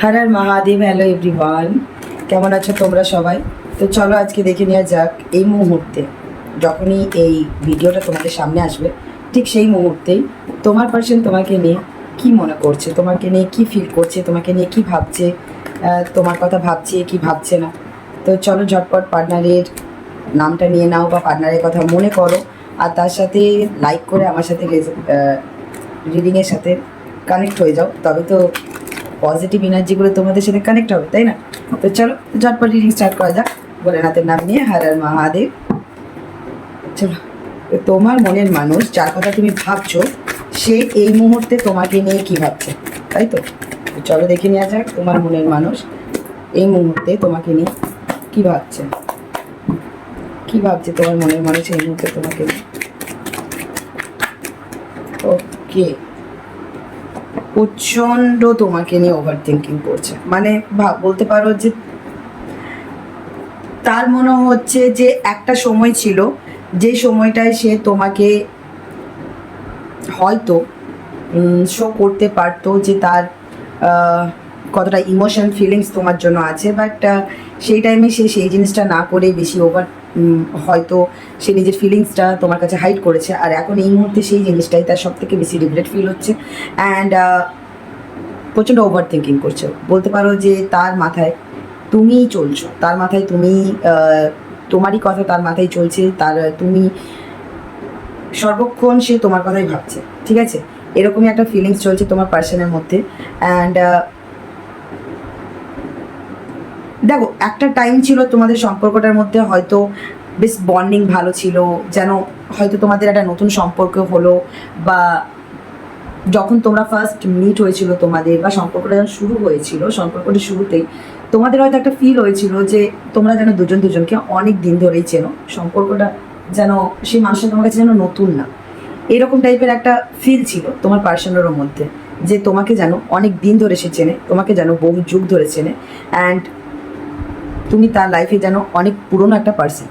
Har Har Mahadev. Hello everyone, কেমন আছো তোমরা সবাই? তো চলো আজকে দেখে নেওয়া যাক এই মুহূর্তে যখনই এই ভিডিওটা তোমাদের সামনে আসবে ঠিক সেই মুহূর্তেই তোমার পার্সন তোমাকে নিয়ে কি মনে করছে, তোমাকে নিয়ে কি ফিল করছে, তোমাকে নিয়ে কি ভাবছে, তোমার কথা ভাবছে কি ভাবছে না। তো চলো ঝটপট পার্টনারের নামটা নিয়ে নাও বা পার্টনারের কথা মনে করো, আর তার সাথে লাইক করে আমার সাথে রিডিংয়ের সাথে কানেক্ট হয়ে যাও, তবে তো পজিটিভ এনার্জিগুলো তোমাদের সাথে কানেক্ট হবে, তাই না? তো চলো ঝটপট রিডিং স্টার্ট করা যাক ভোলেনাথের নাম নিয়ে। হর হর মহাদেব। চলো, তোমার মনের মানুষ যার কথা তুমি ভাবছো সে এই মুহূর্তে তোমাকে নিয়ে কি ভাবছে, তাই তো? চলো দেখে নেওয়া যাক তোমার মনের মানুষ এই মুহূর্তে তোমাকে নিয়ে কি ভাবছে, কি ভাবছে তোমার মনের মানুষ এই মুহূর্তে তোমাকে নিয়ে। ওকে, প্রচণ্ড তোমাকে নিয়ে ওভার থিঙ্কিং করছে, মানে বলতে পারো যে তার মনে হচ্ছে যে একটা সময় ছিল যে সময়টায় সে তোমাকে হয়তো শো করতে পারতো যে তার কতটা ইমোশন ফিলিংস তোমার জন্য আছে, বাট সেই টাইমে সে সেই জিনিসটা না করে বেশি ওভার হয়তো সে নিজের ফিলিংসটা তোমার কাছে হাইড করেছে, আর এখন এই মুহূর্তে সেই জিনিসটাই তার সব থেকে বেশি রিগ্রেট ফিল হচ্ছে অ্যান্ড প্রচণ্ড ওভার থিঙ্কিং করছে। বলতে পারো যে তার মাথায় তুমিই চলছো, তার মাথায় তুমি, তোমারই কথা তার মাথায় চলছে, তার তুমি সর্বক্ষণ সে তোমার কথাই ভাবছে, ঠিক আছে? এরকমই একটা ফিলিংস চলছে তোমার পার্সনের মধ্যে। অ্যান্ড দেখো, একটা টাইম ছিল তোমাদের সম্পর্কটার মধ্যে হয়তো বেশ বন্ডিং ভালো ছিল, যেন হয়তো তোমাদের একটা নতুন সম্পর্ক হলো, বা যখন তোমরা ফার্স্ট মিট হয়েছিল তোমাদের, বা সম্পর্কটা যখন শুরু হয়েছিল, সম্পর্কটা শুরুতেই তোমাদের হয়তো একটা ফিল হয়েছিল যে তোমরা যেন দুজন দুজনকে অনেক দিন ধরেই চেনো, সম্পর্কটা যেন সেই মানুষটা তোমার কাছে যেন নতুন না, এরকম টাইপের একটা ফিল ছিল তোমার পার্সনেরও মধ্যে, যে তোমাকে যেন অনেক দিন ধরে সে চেনে, তোমাকে যেন বহু যুগ ধরে চেনে, অ্যান্ড তুমি তার লাইফে যেন অনেক পুরনো একটা পার্সন।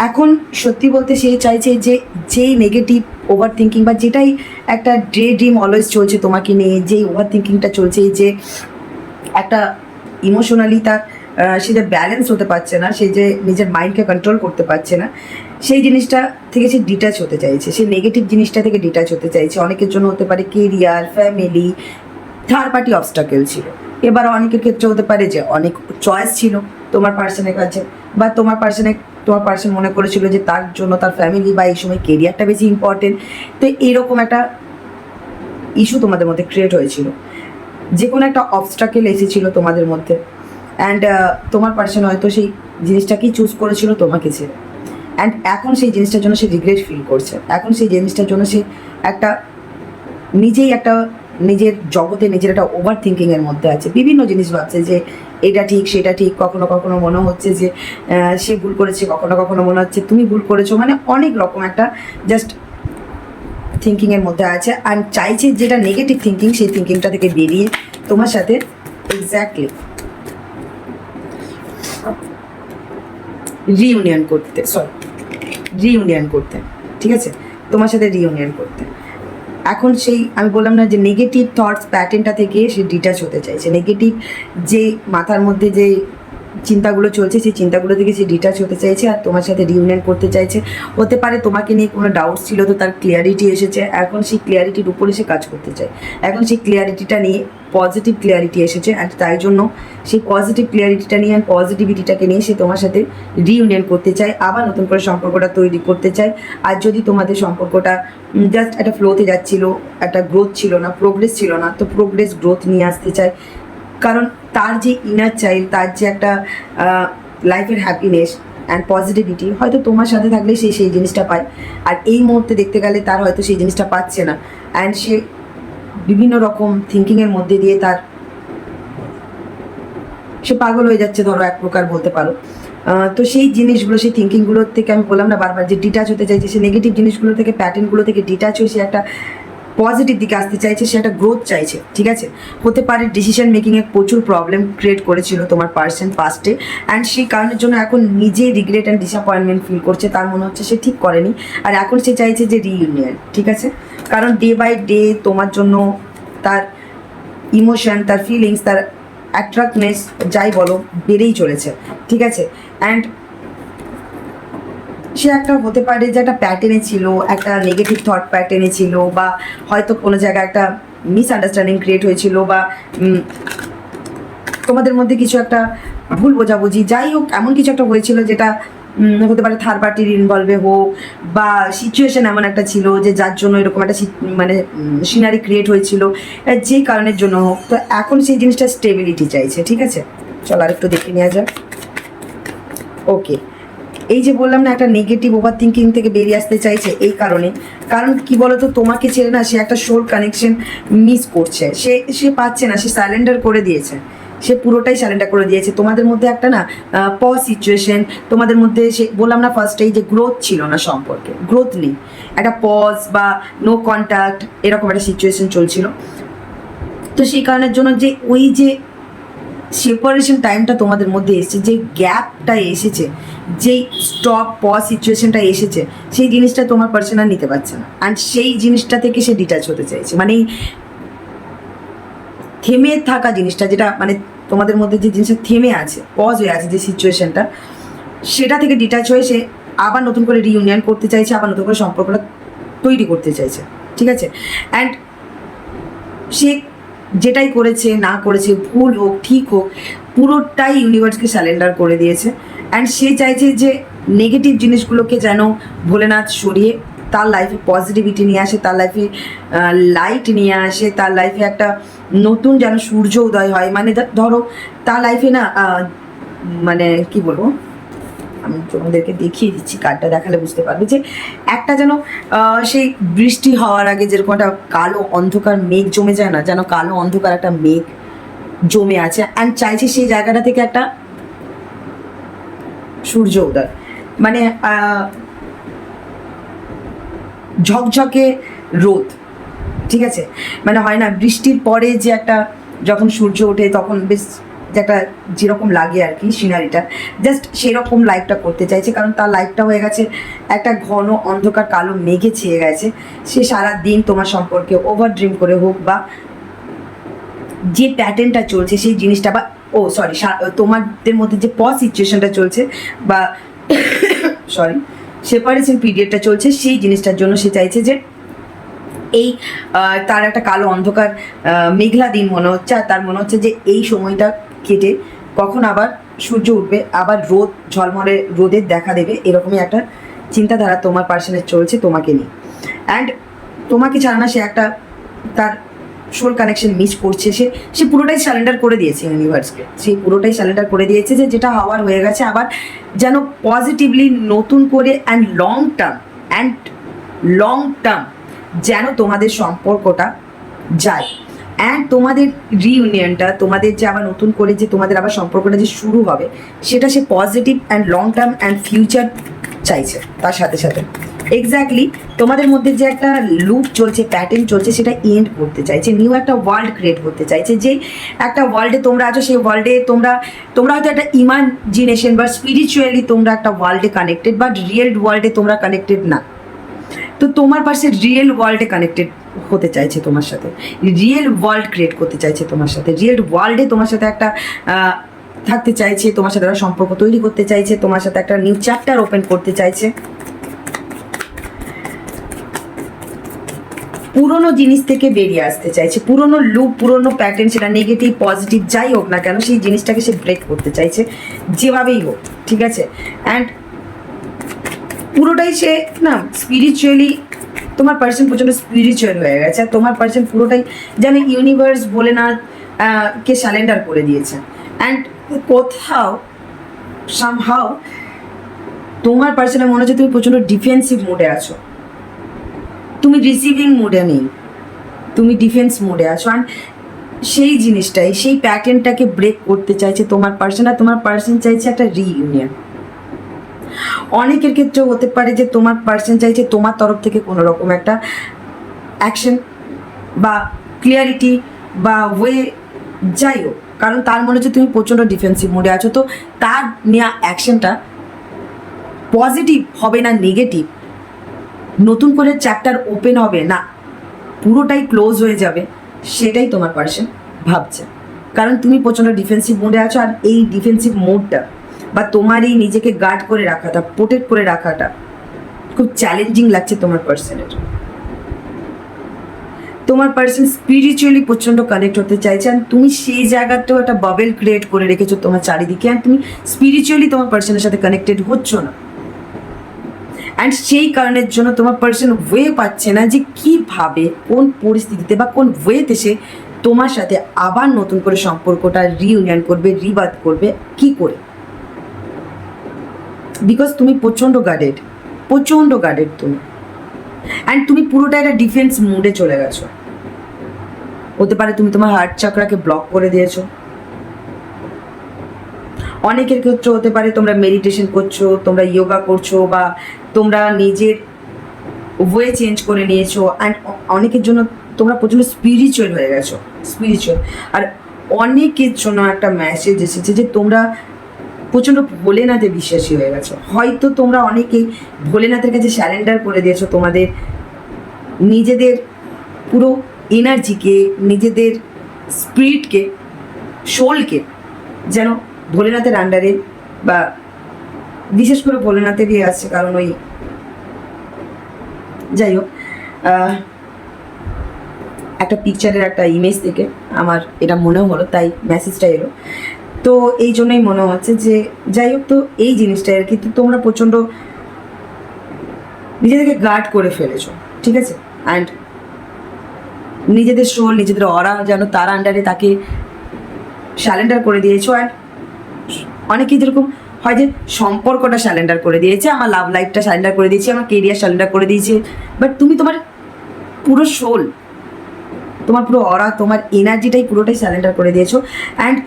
এখন সত্যি বলতে সে চাইছে যে যেই নেগেটিভ ওভার থিঙ্কিং বা যেটাই একটা ডে ড্রিম অলওয়েজ চলছে তোমাকে নিয়ে, যেই ওভার থিঙ্কিংটা চলছে, যে একটা ইমোশনালি তার সে যে ব্যালেন্স হতে পারছে না, সে যে নিজের মাইন্ডকে কন্ট্রোল করতে পারছে না, সেই জিনিসটা থেকে সে ডিটাচ হতে চাইছে, সে নেগেটিভ জিনিসটা থেকে ডিটাচ হতে চাইছে। অনেকের জন্য হতে পারে career, family, third party obstacle ছিল। এবার অনেকের ক্ষেত্রে হতে পারে যে অনেক চয়েস ছিল তোমার পার্সনের কাছে, বা তোমার পার্সন মনে করেছিল যে তার জন্য তার ফ্যামিলি বা এই সময় কেরিয়ারটা বেশি ইম্পর্টেন্ট। তো এইরকম একটা ইস্যু তোমাদের মধ্যে ক্রিয়েট হয়েছিল, যে কোনো একটা অবস্টাকেল এসেছিল তোমাদের মধ্যে, অ্যান্ড তোমার পার্সন হয়তো সেই জিনিসটাকেই চুজ করেছিল তোমাকে ছেড়ে, অ্যান্ড এখন সেই জিনিসটার জন্য সে রিগ্রেট ফিল করছে। এখন সেই জিনিসটার জন্য সে একটা নিজেই একটা নিজের জগতে নিজের একটা ওভার থিঙ্কিংয়ের মধ্যে আছে, বিভিন্ন জিনিস ভাবছে যে এটা ঠিক সেটা ঠিক, কখনো কখনো মনে হচ্ছে যে সে ভুল করেছে, কখনো কখনো মনে হচ্ছে তুমি ভুল করেছো, মানে অনেক রকম একটা জাস্ট থিঙ্কিংয়ের মধ্যে আছে, আর চাইছে যেটা নেগেটিভ থিঙ্কিং সেই থিঙ্কিংটা থেকে বেরিয়ে তোমার সাথে এক্স্যাক্টলি রিইউনিয়ন করতে, ঠিক আছে? তোমার সাথে রিইউনিয়ন করতে। এখন সেই আমি বললাম না যে নেগেটিভ থটস প্যাটার্নটা থেকে সে ডিটাচ হতে চাইছে, নেগেটিভ যে মাথার মধ্যে যে চিন্তাগুলো চলছে সেই চিন্তাগুলো থেকে সে ডিটাচ হতে চাইছে, আর তোমার সাথে রিউনিয়ন করতে চাইছে। হতে পারে তোমাকে নিয়ে কোনো ডাউটস ছিল, তো তার ক্লিয়ারিটি এসেছে, এখন সেই ক্লিয়ারিটির উপরে সে কাজ করতে চায়, এখন সেই ক্লিয়ারিটিটা নিয়ে পজিটিভ ক্লিয়ারিটি এসেছে, অ্যান্ড তাই জন্য সেই পজিটিভ ক্লিয়ারিটিটা নিয়ে অ্যান্ড পজিটিভিটিটাকে নিয়ে সে তোমার সাথে রিউনিয়ন করতে চায়, আবার নতুন করে সম্পর্কটা তৈরি করতে চায়। আর যদি তোমাদের সম্পর্কটা জাস্ট একটা ফ্লোতে যাচ্ছিল, একটা গ্রোথ ছিল না, প্রোগ্রেস ছিল না, তো প্রোগ্রেস গ্রোথ নিয়ে আসতে চায়, কারণ তার যে ইনার চাইল্ড, তার যে একটা লাইফের হ্যাপিনেস অ্যান্ড পজিটিভিটি হয়তো তোমার সাথে থাকলে সে সেই জিনিসটা পায়, আর এই মুহূর্তে দেখতে গেলে তার হয়তো সেই জিনিসটা পাচ্ছে না, অ্যান্ড সে বিভিন্ন রকম থিঙ্কিংয়ের মধ্যে দিয়ে সে পাগল হয়ে যাচ্ছে, ধরো এক প্রকার বলতে পারো। তো সেই জিনিসগুলো, সেই থিঙ্কিংগুলোর থেকে আমি বললাম না বারবার যে ডিটাচ হতে চাইছে, সে নেগেটিভ জিনিসগুলো থেকে, প্যাটার্নগুলো থেকে ডিটাচ হয়ে সে একটা পজিটিভ দিকে আসতে চাইছে, সে একটা গ্রোথ চাইছে, ঠিক আছে? হতে পারে ডিসিশন মেকিংয়ে প্রচুর প্রবলেম ক্রিয়েট করেছিল তোমার পার্সন পাস্টে, অ্যান্ড সেই কারণের জন্য এখন নিজে রিগ্রেট অ্যান্ড ডিসঅ্যাপয়েন্টমেন্ট ফিল করছে, তার মনে হচ্ছে সে ঠিক করেনি, আর এখন সে চাইছে যে রিইউনিয়ন, ঠিক আছে? কারণ ডে বাই ডে তোমার জন্য তার ইমোশন, তার ফিলিংস, তার অ্যাট্রাক্টনেস যাই বলো বেড়েই চলেছে, ঠিক আছে। অ্যান্ড সে একটা হতে পারে যে একটা প্যাটার্নে ছিল, একটা নেগেটিভ থট প্যাটার্নে ছিল, বা হয়তো কোনো জায়গায় একটা মিসআন্ডারস্ট্যান্ডিং ক্রিয়েট হয়েছিল, বা তোমাদের মধ্যে কিছু একটা ভুল বোঝাবুঝি যাই হোক এমন কিছু একটা হয়েছিল, যেটা হতে পারে থার্ড পার্টির ইনভলভে হোক, বা সিচুয়েশন এমন একটা ছিল যে যার জন্য এরকম একটা মানে সিনারি ক্রিয়েট হয়েছিল, যে কারণের জন্য হোক। তো এখন সেই জিনিসটা স্টেবিলিটি চাইছে, ঠিক আছে। চল আর একটু দেখে নেওয়া যাক। ওকে, এই যে বললাম না, একটা নেগেটিভ ওভার থিঙ্কিং থেকে বেরিয়ে আসতে চাইছে এই কারণে, কারণ কি বলতো, তোমাকে ছেড়ে না সে একটা সোল কানেকশন মিস করছে, সে পাচ্ছে না, সে সারেন্ডার করে দিয়েছে, সে পুরোটাই সারেন্ডার করে দিয়েছে। তোমাদের মধ্যে একটা না পজ সিচুয়েশন, তোমাদের মধ্যে সে বললাম না ফার্স্টেই যে গ্রোথ ছিল না, সম্পর্কে গ্রোথ নেই, একটা পজ বা নো কন্ট্যাক্ট এরকম একটা সিচুয়েশন চলছিল। তো সেই কারণের জন্য যে ওই যে সেপারেশন টাইমটা তোমাদের মধ্যে এসেছে, যে গ্যাপটা এসেছে, যেই স্টপ পজ সিচুয়েশনটা এসেছে, সেই জিনিসটা তোমার পার্সন আর নিতে পারছে না, অ্যান্ড সেই জিনিসটা থেকে সে ডিটাচ হতে চাইছে। মানে থেমে থাকা জিনিসটা, যেটা মানে তোমাদের মধ্যে যে জিনিসটা থেমে আছে, পজ হয়ে আছে যে সিচুয়েশনটা, সেটা থেকে ডিটাচ হয়ে সে আবার নতুন করে রিইউনিয়ন করতে চাইছে, আবার নতুন করে সম্পর্কটা তৈরি করতে চাইছে, ঠিক আছে। অ্যান্ড সে যেটাই করেছে না করেছে, ভুল হোক ঠিক হোক, পুরোটাই ইউনিভার্সকে স্যালেন্ডার করে দিয়েছে। অ্যান্ড সে চাইছে যে নেগেটিভ জিনিসগুলোকে যেন ভোলেনাথ সরিয়ে তার লাইফে পজিটিভিটি নিয়ে আসে, তার লাইফে লাইট নিয়ে আসে, তার লাইফে একটা নতুন যেন সূর্য উদয় হয়। মানে ধরো তার লাইফে না মানে কি বলবো, আমি তোমাদেরকে দেখিয়ে দিচ্ছি, কার্ডটা দেখালে বুঝতে পারবে যে একটা যেন সেই বৃষ্টি হওয়ার আগে যেরকম একটা কালো অন্ধকার মেঘ জমে যায় না, যেন কালো অন্ধকার একটা মেঘ জমে আছে, অ্যান্ড চাইছে সেই জায়গাটা থেকে একটা সূর্য উদয়, মানে ঝকঝকে রোদ, ঠিক আছে। মানে হয় না বৃষ্টির পরে যে একটা যখন সূর্য ওঠে তখন বেশ যে একটা যেরকম লাগে আর কি সিনারিটা, জাস্ট সেরকম লাইফটা করতে চাইছে। কারণ তার লাইফটা হয়ে গেছে একটা ঘন অন্ধকার কালো মেঘে ছেয়ে গেছে। সে সারা দিন তোমার সম্পর্কে ওভার ড্রিম করে হোক, বা যে প্যাটার্নটা চলছে সেই জিনিসটা, বা তোমাদের মধ্যে যে পজ সিচুয়েশনটা চলছে, বা সরি সেপারেশন পিরিয়ডটা চলছে, সেই জিনিসটার জন্য সে চাইছে যে এই তার একটা কালো অন্ধকার মেঘলা দিন মনে হচ্ছে, আর তার মনে হচ্ছে যে এই সময়টা কেটে কখন আবার সূর্য উঠবে, আবার রোদ ঝলমলে রোদের দেখা দেবে, এরকমই একটা চিন্তাধারা তোমার পার্সনের চলছে তোমাকে নিয়ে। অ্যান্ড তোমাকে ছাড়া না সে একটা তার সোল কানেকশন মিস করছে, সে পুরোটাই সারেন্ডার করে দিয়েছে ইউনিভার্সকে, সে পুরোটাই সারেন্ডার করে দিয়েছে যে যেটা হওয়ার হয়ে গেছে, আবার যেন পজিটিভলি নতুন করে অ্যান্ড লং টার্ম যেন তোমাদের সম্পর্কটা যায়, অ্যান্ড তোমাদের রিইউনিয়নটা, তোমাদের যে আবার নতুন করে যে তোমাদের আবার সম্পর্কটা যে শুরু হবে, সেটা সে positive and long term and future চাইছে। তার সাথে সাথে এক্স্যাক্টলি তোমাদের মধ্যে যে একটা লুপ চলছে, প্যাটার্ন চলছে, সেটা এন্ড করতে চাইছে, নিউ একটা ওয়ার্ল্ড ক্রিয়েট করতে চাইছে। যে একটা ওয়ার্ল্ডে তোমরা আছো, সেই ওয়ার্ল্ডে তোমরা হয়তো একটা ইমাজিনেশন বা স্পিরিচুয়ালি তোমরা একটা ওয়ার্ল্ডে কানেক্টেড, বাট রিয়েল ওয়ার্ল্ডে তোমরা কানেক্টেড না। তো তোমার পাশে রিয়েল ওয়ার্ল্ডে কানেক্টেড হতে চাইছে তোমার সাথে, রিয়েল ওয়ার্ল্ড ক্রিয়েট করতে চাইছে তোমার সাথে, রিয়েল ওয়ার্ল্ডে তোমার সাথে একটা থাকতে চাইছে, তোমার সাথে একটা সম্পর্ক তৈরি করতে চাইছে, তোমার সাথে একটা নিউ চ্যাপ্টার ওপেন করতে চাইছে। পুরোনো জিনিস থেকে বেরিয়ে আসতে চাইছে, পুরোনো লুপ, পুরোনো প্যাটার্ন, সেটা নেগেটিভ পজিটিভ যাই হোক না কেন, সেই জিনিসটাকে সে ব্রেক করতে চাইছে যেভাবেই হোক, ঠিক আছে। অ্যান্ড পুরোটাই সে না স্পিরিচুয়ালি, তোমার পার্সন প্রচণ্ড স্পিরিচুয়াল হয়ে গেছে, আর তোমার পার্সন পুরোটাই যেন ইউনিভার্স বলে না কে সারেন্ডার করে দিয়েছে। অ্যান্ড কোথাও সামহাও তোমার পার্সনের মনে হচ্ছে তুমি প্রচণ্ড ডিফেন্সিভ মোডে আছো, তুমি রিসিভিং মোডে নেই, তুমি ডিফেন্স মোডে আছো। অ্যান্ড সেই জিনিসটাই, সেই প্যাটার্নটাকে ব্রেক করতে চাইছে তোমার পার্সন, আর তোমার পার্সন চাইছে একটা রিইউনিয়ন। অনেকের ক্ষেত্রে হতে পারে যে তোমার পার্সন চাইছে তোমার তরফ থেকে কোনো রকম একটা অ্যাকশন বা ক্লিয়ারিটি বা ওয়ে যাই হোক, কারণ তার মনে হচ্ছে তুমি প্রচণ্ড ডিফেন্সিভ মোডে আছো। তো তার নেওয়া অ্যাকশনটা পজিটিভ হবে না নেগেটিভ, নতুন করে চ্যাপ্টার ওপেন হবে না, পুরোটাই ক্লোজ হয়ে যাবে, সেটাই তোমার পার্সন ভাবছে, কারণ তুমি প্রচণ্ড ডিফেন্সিভ মোডে আছো। আর এই ডিফেন্সিভ মোডটা বা তোমার এই নিজেকে গার্ড করে রাখাটা, প্রোটেক্ট করে রাখাটা খুব চ্যালেঞ্জিং লাগছে তোমার পার্সনের। তোমার পার্সন স্পিরিচুয়ালি প্রচণ্ড কানেক্ট হতে চাইছে, আর তুমি সেই জায়গাটাও একটা বাবেল ক্রিয়েট করে রেখেছো তোমার চারিদিকে, আর তুমি স্পিরিচুয়ালি তোমার পার্সনের সাথে কানেক্টেড হচ্ছ না। অ্যান্ড সেই কারণের জন্য তোমার পার্সন ওয়ে পাচ্ছে না যে কীভাবে, কোন পরিস্থিতিতে বা কোন ওয়েতে সে তোমার সাথে আবার নতুন করে সম্পর্কটা রিইউনিয়ন করবে, রিবাদ করবে, কি করে। বিকজ তুমি প্রচণ্ড গার্ডেড তুমি। অ্যান্ড তুমি পুরোটা একটা ডিফেন্স মুডে চলে গেছো। হতে পারে তুমি তোমার হার্ট চাকরাকে ব্লক করে দিয়েছো। অনেকের ক্ষেত্রে হতে পারে তোমরা মেডিটেশন করছো, তোমরা যোগা করছো, বা তোমরা নিজের ওয়ে চেঞ্জ করে নিয়েছো। অ্যান্ড অনেকের জন্য তোমরা প্রচণ্ড স্পিরিচুয়াল হয়ে গেছো, আর অনেকের জন্য একটা মেসেজ এসেছে যে তোমরা প্রচণ্ড ভোলেনাথে বিশ্বাসী হয়ে গেছো। হয়তো তোমরা অনেকেই ভোলেনাথের কাছে স্যারেন্ডার করে দিয়েছো তোমাদের নিজেদের পুরো এনার্জিকে, নিজেদের স্পিরিটকে, সোলকে, যেন ভোলেনাথের আন্ডারে, বা বিশেষ করে ভোলেনাথেরই আসছে, কারণ ওই যাই হোক, একটা পিকচারের একটা ইমেজ থেকে আমার এটা মনে হলো, তাই মেসেজটা এলো। তো এই জন্যই মনে হচ্ছে যে যাই হোক, তো এই জিনিসটা আর কি, তো তোমরা প্রচণ্ড নিজেদেরকে গার্ড করে ফেলেছো, ঠিক আছে। অ্যান্ড নিজেদের সোল, নিজেদের অরা যেন তার আন্ডারে তাকে স্যালেন্ডার করে দিয়েছো। অ্যান্ড অনেকেই যেরকম হয় যে সম্পর্কটা স্যালেন্ডার করে দিয়েছে, আমার লাভ লাইফটা স্যালেন্ডার করে দিয়েছে, আমার কেরিয়ার স্যালেন্ডার করে দিয়েছে, বাট তুমি তোমার পুরো সোল, তোমার পুরো অরা, তোমার এনার্জিটাই পুরোটাই স্যালেন্ডার করে দিয়েছো। অ্যান্ড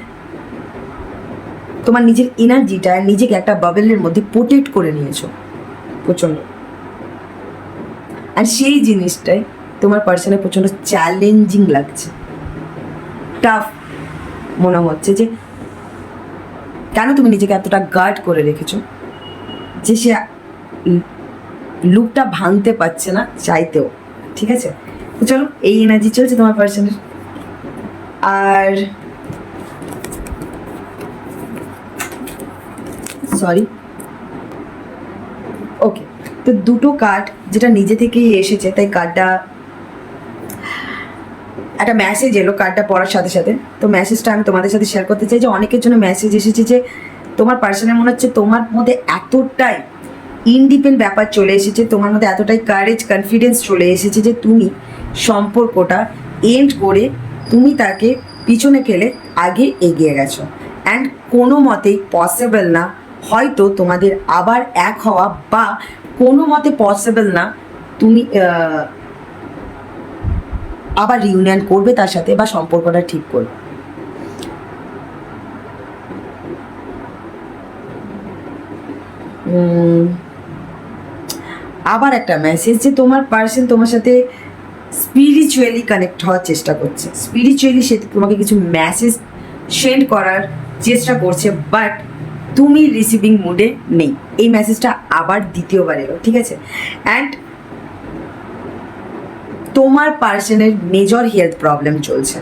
তোমার নিজের এনার্জিটা, নিজেকে একটা বাবেলের মধ্যে প্রোটেক্ট করে নিয়েছো প্রচণ্ড। আর সেই জিনিসটাই তোমার পার্সনে প্রচণ্ড চ্যালেঞ্জিং লাগছে, টাফ মনে হচ্ছে যে কেন তুমি নিজেকে এতটা গার্ড করে রেখেছো যে সে লুপটা ভাঙতে পারছে না চাইতেও, ঠিক আছে। তো চলো, এই এনার্জি চলছে তোমার পার্সনের। আর সরি, ওকে, তো দুটো কার্ড যেটা নিজে থেকেই এসেছে, তাই কার্ডটা একটা মেসেজ এলো কার্ডটা পড়ার সাথে সাথে। তো মেসেজটা আমি তোমাদের সাথে শেয়ার করতে চাই যে অনেকের জন্য মেসেজ এসেছে যে তোমার পার্সনের মনে হচ্ছে তোমার মধ্যে এতটাই ইন্ডিপেন্ডেন্ট ব্যাপার চলে এসেছে, তোমার মধ্যে এতটাই কারেজ, কনফিডেন্স চলে এসেছে যে তুমি সম্পর্কটা এন্ড করে তুমি তাকে পিছনে ফেলে আগে এগিয়ে গেছো। অ্যান্ড কোনো মতেই পসিবল না হয়তো তোমাদের আবার এক হওয়া, বা কোনো মতে পসিবল না তুমি আবার রিউনিয়ন করবে তার সাথে, বা সম্পর্কটা ঠিক করবে। আবার একটা মেসেজ যে তোমার পার্সন তোমার সাথে স্পিরিচুয়ালি কানেক্ট হওয়ার চেষ্টা করছে, স্পিরিচুয়ালি সে তোমাকে কিছু মেসেজ সেন্ড করার চেষ্টা করছে, বাট তুমি রিসিভিং মুডে নেই। এই মেসেজটা আবার দ্বিতীয়বার এলো, ঠিক আছে। অ্যান্ড তোমার পার্সনের মেজর হেলথ প্রবলেম চলছে,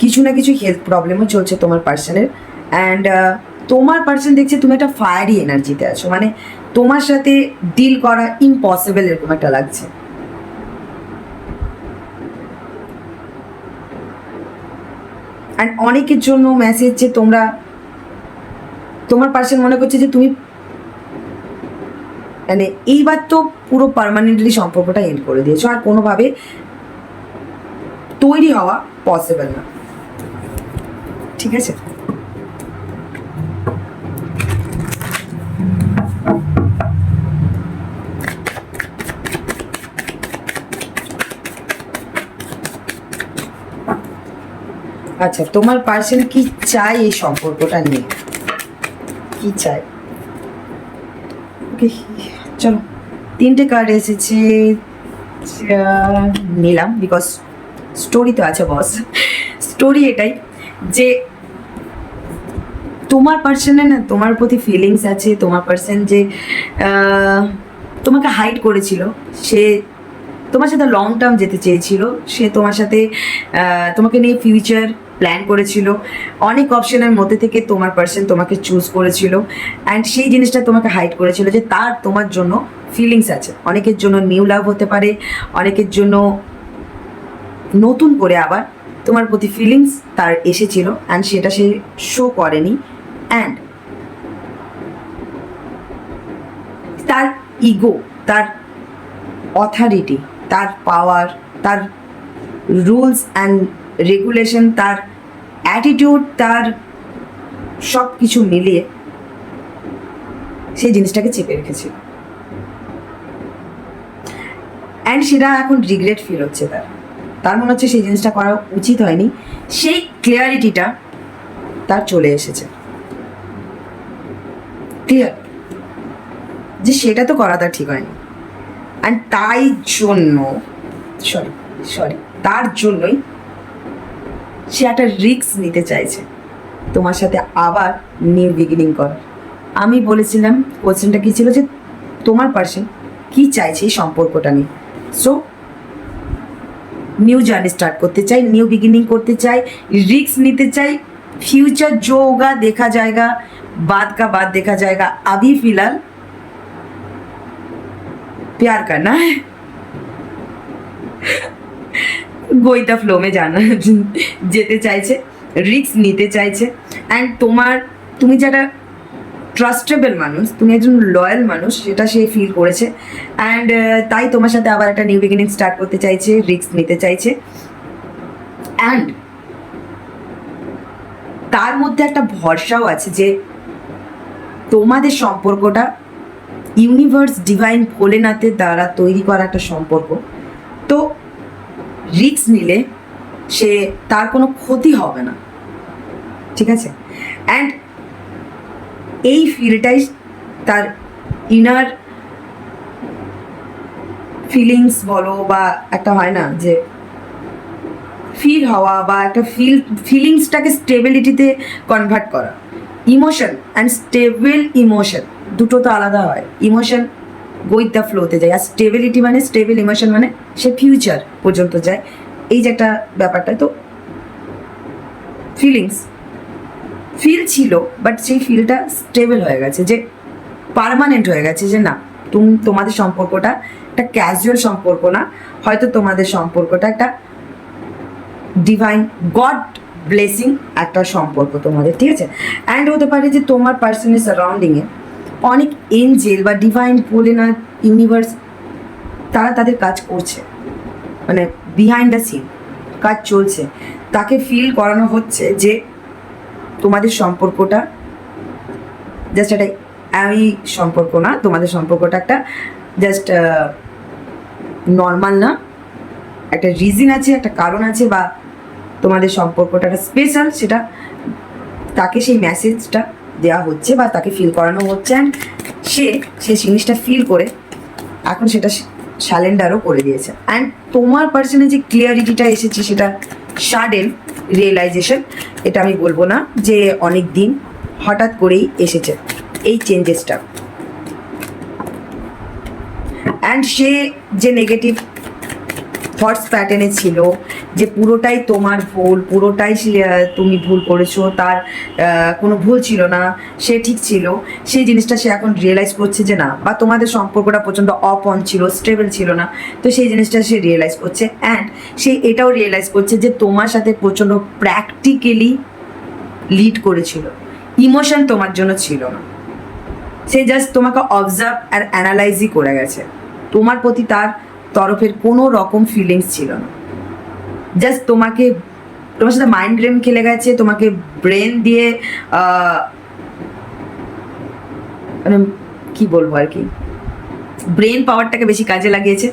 কিছু না কিছু হেলথ প্রবলেমও চলছে তোমার পার্সনের। অ্যান্ড তোমার পার্সন দেখছে তুমি একটা ফায়ারি এনার্জিতে আছো, মানে তোমার সাথে ডিল করা ইম্পসিবল এরকম একটা লাগছে। অ্যান্ড অনেকের জন্য মেসেজ যে তোমার পার্সন মনে করছে যে তুমি মানে এইবার তো পুরো পার্মানেন্টলি সম্পর্কটা এন্ড করে দিয়েছো, আর কোনোভাবে তৈরি হওয়া পসিবল না, ঠিক আছে। আচ্ছা, তোমার পার্সন কি চাই এই সম্পর্কটা নিয়ে, কি চাই? ওকে, চলো, তিনটে কার্ড এসেছে, নিলাম বিকজ স্টোরি তো আছে বস। স্টোরি এটাই যে তোমার পার্সনের না তোমার প্রতি ফিলিংস আছে, তোমার পার্সন যে তোমাকে হাইড করেছিল, সে তোমার সাথে লং টার্ম যেতে চেয়েছিল, সে তোমার সাথে তোমাকে নিয়ে ফিউচার প্ল্যান করেছিল, অনেক অপশনের মধ্যে থেকে তোমার পার্সন তোমাকে চুজ করেছিল, অ্যান্ড সেই জিনিসটা তোমাকে হাইড করেছিল যে তার তোমার জন্য ফিলিংস আছে। অনেকের জন্য নিউ লাভ হতে পারে, অনেকের জন্য নতুন করে আবার তোমার প্রতি ফিলিংস তার এসেছিল, অ্যান্ড সেটা সে শো করেনি। অ্যান্ড তার ইগো, তার অথরিটি, তার পাওয়ার, তার রুলস অ্যান্ড রেগুলেশন, তার অ্যাটিটিউড, তার সব কিছু মিলিয়ে সেই জিনিসটাকে চেপে রেখেছিল। অ্যান্ড সেটা এখন রিগ্রেট ফিল হচ্ছে তার মনে হচ্ছে সেই জিনিসটা করা উচিত হয়নি। সেই ক্লিয়ারিটিটা তার চলে এসেছে, ক্লিয়ার যে সেটা তো করা তার ঠিক হয়নি। অ্যান্ড তাই জন্য তার জন্যই সে একটা রিস্ক নিতে চাইছে তোমার সাথে আবার নিউ বিগিনিং করার। আমি বলেছিলাম কোশ্চেনটা কী ছিল, যে তোমার পার্সন কী চাইছে এই সম্পর্কটা নিয়ে। সো নিউ জার্নি স্টার্ট করতে চাই, নিউ বিগিনিং করতে চাই, रिस्क নিতে চাই। फ्यूचर जो होगा देखा जाएगा, बाद का बाद देखा जाएगा, अभी फिलहाल प्यार करना है, গোয়িং দ্য ফ্লো মে জানা যেতে চাইছে, রিস্ক নিতে চাইছে। অ্যান্ড তুমি যারা ট্রাস্টেবল মানুষ, তুমি একজন লয়াল মানুষ, সেটা সে ফিল করেছে। অ্যান্ড তাই তোমার সাথে আবার একটা নিউ বিগিনিং স্টার্ট করতে চাইছে, রিস্ক নিতে চাইছে। অ্যান্ড তার মধ্যে একটা ভরসাও আছে যে তোমাদের সম্পর্কটা ইউনিভার্স, ডিভাইন ভোলেনাথের দ্বারা তৈরি করা একটা সম্পর্ক। তো রিস্ক নিলে তার কোনো ক্ষতি হবে না, ঠিক আছে? অ্যান্ড এই ফিলটাই তার ইনার ফিলিংস বলো, বা একটা হয় না যে ফিল হওয়া, বা একটা ফিলিংসটাকে স্টেবিলিটিতে কনভার্ট করা। ইমোশন অ্যান্ড স্টেবল ইমোশন দুটো তো আলাদা হয়। ইমোশন গোয়িং দ্য ফ্লোতে যায়, আর স্টেবিলিটি মানে, স্টেবল ইমোশন মানে সে ফিউচার পর্যন্ত যায়। এই যে একটা ব্যাপারটা, তো ফিল ছিল, বাট সেই ফিলটা স্টেবল হয়ে গেছে, যে পার্মানেন্ট হয়ে গেছে, যে না তোমাদের সম্পর্কটা একটা ক্যাজুয়াল সম্পর্ক না, হয়তো তোমাদের সম্পর্কটা একটা ডিভাইন গড ব্লেসিং একটা সম্পর্ক তোমাদের, ঠিক আছে? অ্যান্ড হতে পারে যে তোমার পার্সনের সারাউন্ডিংয়ে অনেক এঞ্জেল বা ডিভাইন ভোলেনাথ, ইউনিভার্স, তারা তাদের কাজ করছে, মানে বিহাইন্ড দ্য সিন কাজ চলছে। তাকে ফিল করানো হচ্ছে যে তোমাদের সম্পর্কটা জাস্ট একটা আমি সম্পর্ক না, তোমাদের সম্পর্কটা একটা জাস্ট নর্মাল না, একটা রিজন আছে, একটা কারণ আছে, বা তোমাদের সম্পর্কটা একটা স্পেশাল, সেটা তাকে সেই মেসেজটা দেওয়া হচ্ছে বা তাকে ফিল করানো হচ্ছে। অ্যান্ড সে জিনিসটা ফিল করে এখন সেটা সারেন্ডারও করে দিয়েছে। অ্যান্ড তোমার পার্সনে যে ক্লিয়ারিটিটা এসেছে, সেটা সাডেন রিয়েলাইজেশন, এটা আমি বলবো না যে অনেক দিন, হঠাৎ করেই এসেছে এই চেঞ্জেসটা। অ্যান্ড সে যে নেগেটিভ থটস প্যাটার্নে ছিল, যে পুরোটাই তোমার ভুল, পুরোটাই তুমি ভুল করেছো, তার কোনো ভুল ছিল না, সে ঠিক ছিল, সেই জিনিসটা সে এখন রিয়েলাইজ করছে যে না, বা তোমাদের সম্পর্কটা প্রচণ্ড অফ অন ছিল, স্টেবল ছিল না, তো সেই জিনিসটা সে রিয়েলাইজ করছে। অ্যান্ড সে এটাও রিয়েলাইজ করছে যে তোমার সাথে প্রচণ্ড প্র্যাকটিক্যালি লিড করেছিল, ইমোশন তোমার জন্য ছিল না, সে জাস্ট তোমাকে অবজার্ভ আর অ্যানালাইজই করে গেছে, তোমার প্রতি তার তরফের কোনো রকম ফিলিংস ছিল না। জাস্ট তোমার সাথে মাইন্ড গেম খেলে গেছে, তোমাকে ব্রেন দিয়ে মানে কি বলবো আর কি, ব্রেন পাওয়ারটাকে বেশি কাজে লাগিয়েছে,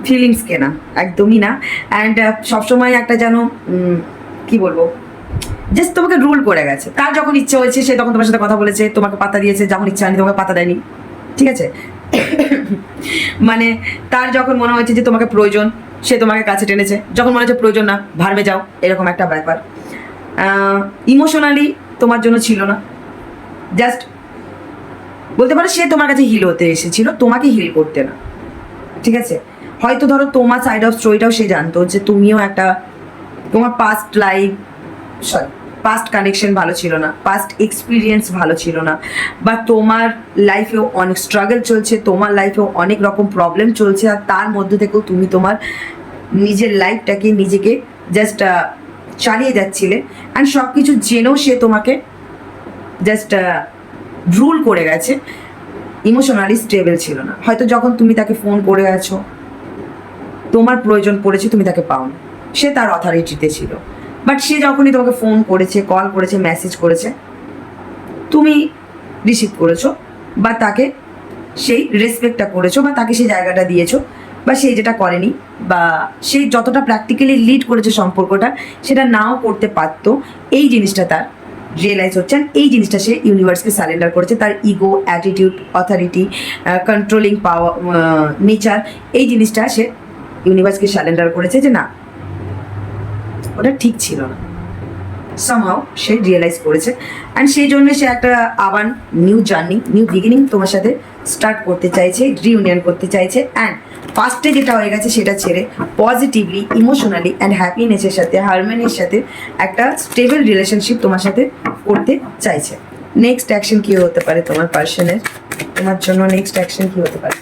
ফিলিংসকে না, একদমই না। অ্যান্ড সবসময় একটা যেন কি বলবো, জাস্ট তোমাকে রুল করে গেছে। তার যখন ইচ্ছা হয়েছে সে তখন তোমার সাথে কথা বলেছে, তোমাকে পাত্তা দিয়েছে, যখন ইচ্ছা হয়নি তোমাকে পাত্তা দেয়নি, ঠিক আছে? মানে তার যখন মনে হয়েছে যে তোমাকে প্রয়োজন, সে তোমাকে কাছে টেনেছে, যখন মনে হচ্ছে প্রয়োজন না, ভাড়বে যাও, এরকম একটা ব্যাপার। ইমোশনালি তোমার জন্য ছিল না, জাস্ট বলতে পারো সে তোমার কাছে হিল হতে এসেছিল, তোমাকে হিল করতে না, ঠিক আছে? হয়তো ধরো তোমার সাইড অফ স্টোরিটাও সে জানতো যে তুমিও একটা, তোমার past life, sorry, past connection ভালো ছিল না, পাস্ট এক্সপিরিয়েন্স ভালো ছিল না, বা তোমার লাইফেও অনেক স্ট্রাগল চলছে, তোমার লাইফেও অনেক রকম প্রবলেম চলছে, আর তার মধ্যে থেকেও তুমি তোমার নিজের লাইফটাকে নিজেকে জাস্ট চালিয়ে যাচ্ছিলে। অ্যান্ড সব কিছু জেনেও সে তোমাকে জাস্ট রুল করে গেছে, ইমোশনালি স্টেবল ছিল না। হয়তো যখন তুমি তাকে ফোন করে গেছো, তোমার প্রয়োজন পড়েছে, তুমি তাকে পাওনি, সে তার অথরিটিতে ছিল। বাট সে যখনই তোমাকে ফোন করেছে, কল করেছে, মেসেজ করেছে, তুমি রিসিভ করেছো, বা তাকে সেই রেসপেক্টটা করেছো, বা তাকে সেই জায়গাটা দিয়েছো, বা সে যেটা করেনি, বা সে যতটা প্র্যাকটিক্যালি লিড করেছে সম্পর্কটা, সেটা নাও করতে পারতো। এই জিনিসটা তার রিয়েলাইজ হচ্ছে, এই জিনিসটা সে ইউনিভার্সকে সারেন্ডার করেছে। তার ইগো, অ্যাটিটিউড, অথরিটি, কন্ট্রোলিং পাওয়ার, নেচার, এই জিনিসটা সে ইউনিভার্সকে সারেন্ডার করেছে যে না, ওটা ঠিক ছিল না। সামহাও সে রিয়েলাইজ করেছে, অ্যান্ড সেই জন্য সে একটা আবার নিউ জার্নি, নিউ বিগিনিং তোমার সাথে স্টার্ট করতে চাইছে, রিউনিয়ন করতে চাইছে। অ্যান্ড ফার্স্টে যেটা হয়ে গেছে সেটা ছেড়ে পজিটিভলি, ইমোশনালি অ্যান্ড হ্যাপিনেসের সাথে, হারমোনির সাথে একটা স্টেবল রিলেশনশিপ তোমার সাথে করতে চাইছে। নেক্সট অ্যাকশন কী হতে পারে তোমার পার্সনের, তোমার জন্য নেক্সট অ্যাকশন কী হতে পারে?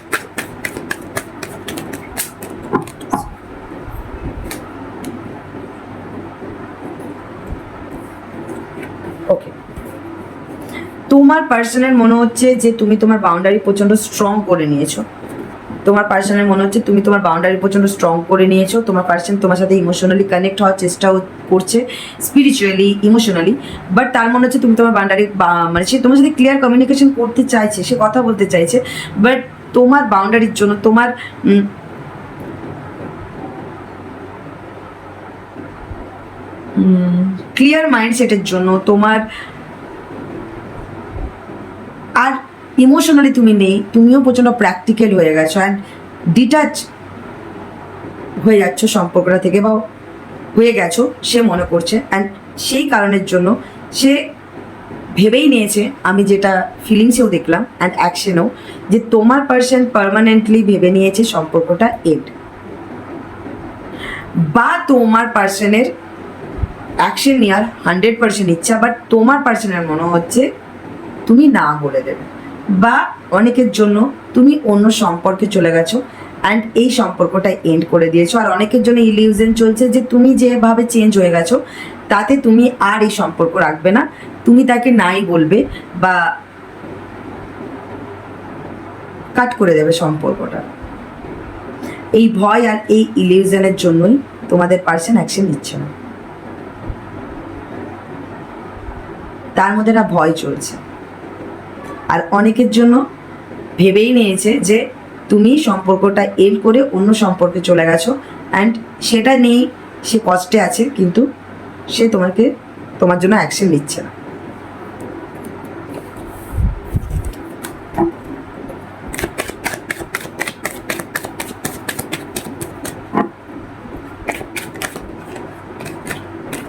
ওকে, তোমার পার্সনের মনে হচ্ছে যে তুমি তোমার বাউন্ডারি প্রচণ্ড স্ট্রং করে নিয়েছো। তোমার পার্সনের মনে হচ্ছে তুমি তোমার বাউন্ডারি প্রচণ্ড স্ট্রং করে নিয়েছো। তোমার পার্সন তোমার সাথে ইমোশনালি কানেক্ট হওয়ার চেষ্টাও করছে, স্পিরিচুয়ালি, ইমোশনালি। বাট তার মনে হচ্ছে তুমি তোমার বাউন্ডারি, মানে সে তোমার সাথে ক্লিয়ার কমিউনিকেশন করতে চাইছে, সে কথা বলতে চাইছে, বাট তোমার বাউন্ডারির জন্য, তোমার ক্লিয়ার মাইন্ডসেটের জন্য, তোমার আর ইমোশনালি তুমি নেই, তুমিও প্রচণ্ড প্র্যাকটিক্যাল হয়ে গেছো, অ্যান্ড ডিটাচ হয়ে যাচ্ছ সম্পর্কটা থেকে, বা হয়ে গেছো সে মনে করছে। অ্যান্ড সেই কারণের জন্য সে ভেবেই নিয়েছে, আমি যেটা ফিলিংসেও দেখলাম অ্যান্ড অ্যাকশনেও, যে তোমার পার্সন পার্মানেন্টলি ভেবে নিয়েছে সম্পর্কটা এন্ড, বা তোমার পার্সনের অ্যাকশন নেওয়ার 100% ইচ্ছা, বাট তোমার পার্সনের মনে হচ্ছে তুমি না বলে দেবে, বা অনেকের জন্য তুমি অন্য সম্পর্কে চলে গেছো অ্যান্ড এই সম্পর্কটা এন্ড করে দিয়েছো। আর অনেকের জন্য ইলিউশন চলছে যে তুমি যেভাবে চেঞ্জ হয়ে গেছো তাতে তুমি আর এই সম্পর্ক রাখবে না, তুমি তাকে নাই বলবে বা কাট করে দেবে সম্পর্কটা। এই ভয় আর এই ইলিউশনের জন্যই তোমাদের পার্সন অ্যাকশন নিচ্ছে না, তার মধ্যে একটা ভয় চলছে। আর অনেকের জন্য ভেবেই নিয়েছে যে তুমি সম্পর্কটা এন্ড করে অন্য সম্পর্কে চলে গেছো, অ্যান্ড সেটা নিয়ে সে কষ্টে আছে, কিন্তু সে তোমার জন্য অ্যাকশন নিচ্ছে না।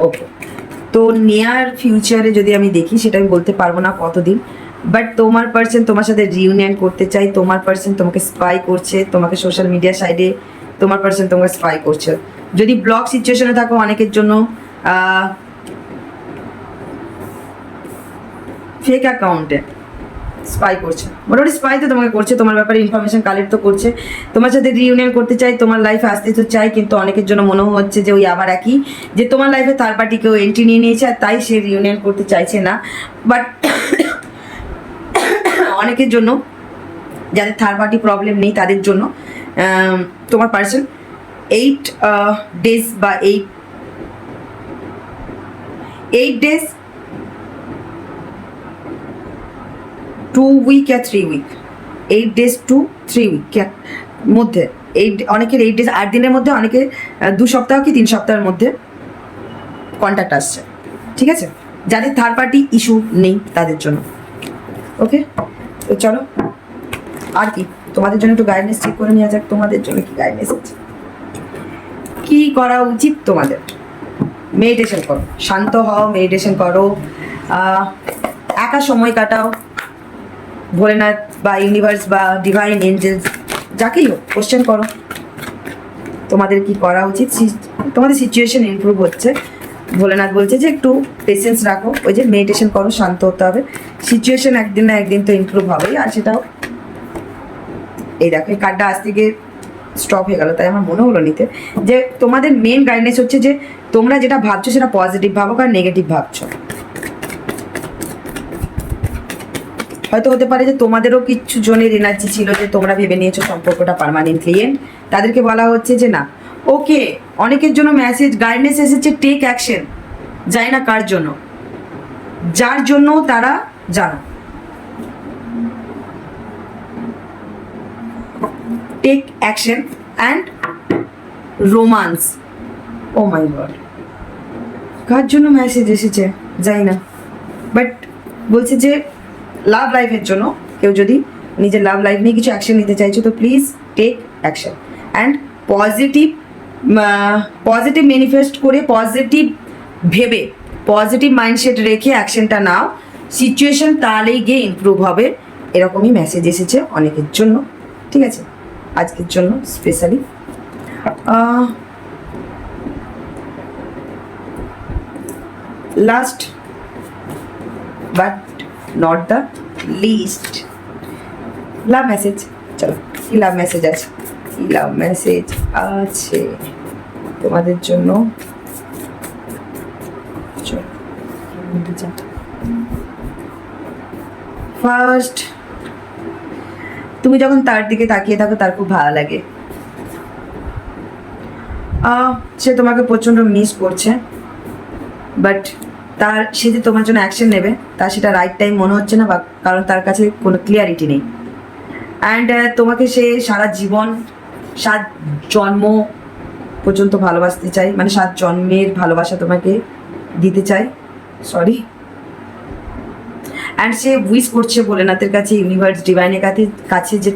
ওকে, তো নিয়ার ফিউচারে যদি আমি দেখি, সেটা আমি বলতে পারবো না কতদিন, বাট তোমার পার্সন তোমার সাথে রিউনিয়ন করতে চাই। তোমার পার্সন তোমাকে স্পাই করছে, তোমাকে সোশ্যাল মিডিয়া সাইডে তোমার পার্সন তোমাকে স্পাই করছে। যদি ব্লক সিচুয়েশনে থাকো, অনেকের জন্য ফেক অ্যাকাউন্টে স্পাই করছে, মোটামুটি স্পাই তো তোমাকে করছে, তোমার ব্যাপারে ইনফরমেশন কালেক্ট তো করছে, তোমার সাথে রিউনিয়ন করতে চাই, তোমার লাইফে আসতে তো চাই, কিন্তু অনেকের জন্য মনে হচ্ছে যে ওই আবার একই, যে তোমার লাইফে থার্ড পার্টি কেউ এন্ট্রি নিয়ে নিয়েছে, আর তাই সে রিউনিয়ন করতে চাইছে না। বাট অনেকের জন্য যাদের থার্ড পার্টি প্রবলেম নেই, তাদের জন্য তোমার পার্সন 8 days বা 8 days, 2 week या 3 week, 8 days to 3 week মধ্যে, অনেকের 8 days 8 দিনের মধ্যে, অনেকের 2 সপ্তাহ কি 3 সপ্তাহের মধ্যে কন্ট্যাক্ট আসছে। ঠিক আছে, যাদের থার্ড পার্টি ইস্যু নেই তাদের জন্য। ওকে, তো চলো আর কি তোমাদের জন্য একটু গাইডেন্স চেক করে নেওয়া যাক, তোমাদের জন্য কি গাইডেন্স আছে, কি করা উচিত তোমাদের। মেডিটেশন করো, শান্ত হও, মেডিটেশন করো, একা সময় কাটাও, ভোলেনাথ বা ইউনিভার্স বা ডিভাইন এঞ্জেলস যাকেই হোক কোশ্চেন করো, তোমাদের কি করা উচিত, তোমাদের সিচুয়েশন ইমপ্রুভ হচ্ছে। ভোলেনাথ বলছে যে একটু পেশেন্স রাখো, ওই যে মেডিটেশন করো, শান্ত হতে হবে, সিচুয়েশন একদিন না একদিন তো ইমপ্রুভ হবেই। আর সেটাও এই দেখো এই কার্ডটা আজ থেকে স্টপ হয়ে গেল, তাই আমার মনে হলো নিতে যে তোমাদের মেন গাইডেন্স হচ্ছে যে তোমরা যেটা ভাবছো সেটা পজিটিভ ভাবো আর নেগেটিভ ভাবছো। হয়তো হতে পারে যে তোমাদেরও কিছু জনের এনার্জি ছিল যে তোমরা ভেবে নিয়েছো সম্পর্কটা পার্মানেন্টলি এন্ড, তাদেরকে বলা হচ্ছে যে না ওকে। অনেকের জন্য মেসেজ গাইডেন্স এসেছে টেক অ্যাকশন, জানি না কার জন্য, যার জন্য তারা জানো take action and romance. Oh my god, কার জন্য মেসেজ এসেছে জানি না, বাট বলছে যে লাভ লাইফের জন্য কেউ যদি নিজের লাভ লাইফ নিয়ে কিছু অ্যাকশন নিতে চাইছো তো please take action and positive manifest করে, পজিটিভ ভেবে, পজিটিভ মাইন্ডসেট রেখে অ্যাকশনটা নাও, সিচুয়েশন তাহলেই গিয়ে ইমপ্রুভ হবে। এরকমই মেসেজ এসেছে অনেকের জন্য, ঠিক আছে, আজকের জন্য specially. Last but not the least, love message. চলো কি লাভ মেসেজ আছে, কি লাভ মেসেজ আছে তোমাদের জন্য। ফার্স্ট, তুমি যখন তার দিকে তাকিয়ে থাকো তার খুব ভালো লাগে, সে তোমাকে প্রচণ্ড মিস করছে, বাট সে যে তোমার জন্য অ্যাকশন নেবে তার সেটা রাইট টাইম মনে হচ্ছে না, বা কারণ তার কাছে কোনো ক্লিয়ারিটি নেই। অ্যান্ড তোমাকে সে সারা জীবন 7 জন্ম পর্যন্ত ভালোবাসতে চাই, মানে 7 জন্মের ভালোবাসা তোমাকে দিতে চাই, সরি। অ্যান্ড সে উইশ করছে ভোলেনাথের কাছে, ইউনিভার্স ডিভাইনের কাছে যে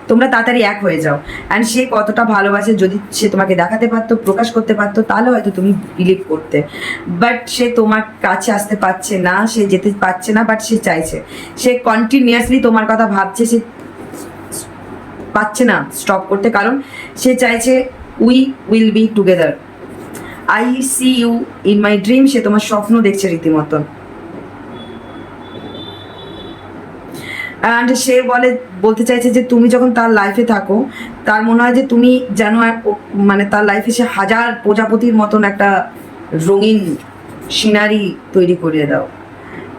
তোমরা তাড়াতাড়ি এক হয়ে যাও। অ্যান্ড সে কতটা ভালোবাসে যদি সে তোমাকে দেখাতে পারতো, প্রকাশ করতে পারতো, তাহলে হয়তো তুমি বিলিভ করতে, বাট সে তোমার কাছে আসতে পারছে না, সে যেতে পারছে না, বাট সে চাইছে, সে কন্টিনিউয়াসলি তোমার কথা ভাবছে, সে পাচ্ছে না স্টপ করতে, কারণ সে চাইছে we will be together, I see you in my dream. সে তোমার স্বপ্ন দেখছে রীতিমতন। অ্যান্ড সে বলতে চাইছে যে তুমি যখন তার লাইফে থাকো তার মনে হয় যে তুমি যেন মানে তার লাইফে সে 1000 প্রজাপতির মতন একটা রঙিন সিনারি তৈরি করে দাও।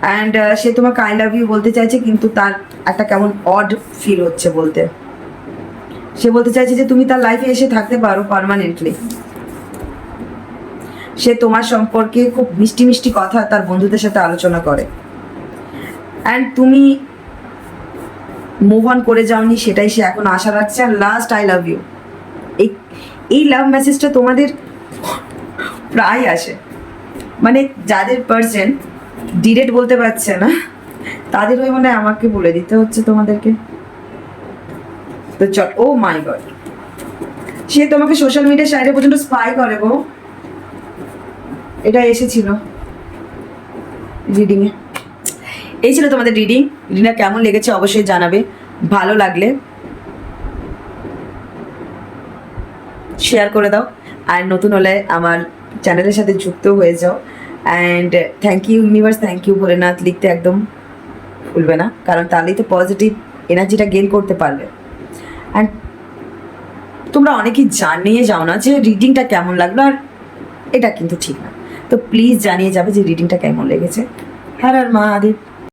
অ্যান্ড সে তোমাকে আই লাভ ইউ বলতে চাইছে, কিন্তু তার একটা কেমন অড ফিল হচ্ছে বলতে। সে বলতে চাইছে যে তুমি তার লাইফে এসে থাকতে পারো পার্মানেন্টলি। সে তোমার সম্পর্কে খুব মিষ্টি মিষ্টি কথা তার বন্ধুদের সাথে আলোচনা করে, অ্যান্ড তুমি মুভ অন করে যাওনি সেটাই সে এখন আশা রাখছে। আর লাস্ট আই লাভ ইউ, এই লাভ মেসেজটা তোমাদের প্রায় আসে, মানে যাদের পার্সন ডিরেক্ট বলতে পারছে না তাদের ওই মানে আমাকে বলে দিতে হচ্ছে তোমাদেরকে। তো চল, ও মাই গড, সে তোমাকে সোশ্যাল মিডিয়ার সাইডে পর্যন্ত স্পাই করে গো। এটা এসেছিল রিডিংয়ে। এই ছিল তোমাদের রিডিংটা কেমন লেগেছে অবশ্যই জানাবে, ভালো লাগলে শেয়ার করে দাও, আর নতুন হলে আমার চ্যানেলের সাথে যুক্ত হয়ে যাও। And thank you universe, thank you Bholenath লিখতে একদম ভুলবে না, কারণ তাহলেই তো পজিটিভ এনার্জিটা গেইন করতে পারবে। অ্যান্ড তোমরা অনেকেই জানিয়ে যাও না যে রিডিংটা কেমন লাগলো, আর এটা কিন্তু ঠিক না, তো প্লিজ জানিয়ে যাবে যে রিডিংটা কেমন লেগেছে। হর হর মহাদেব।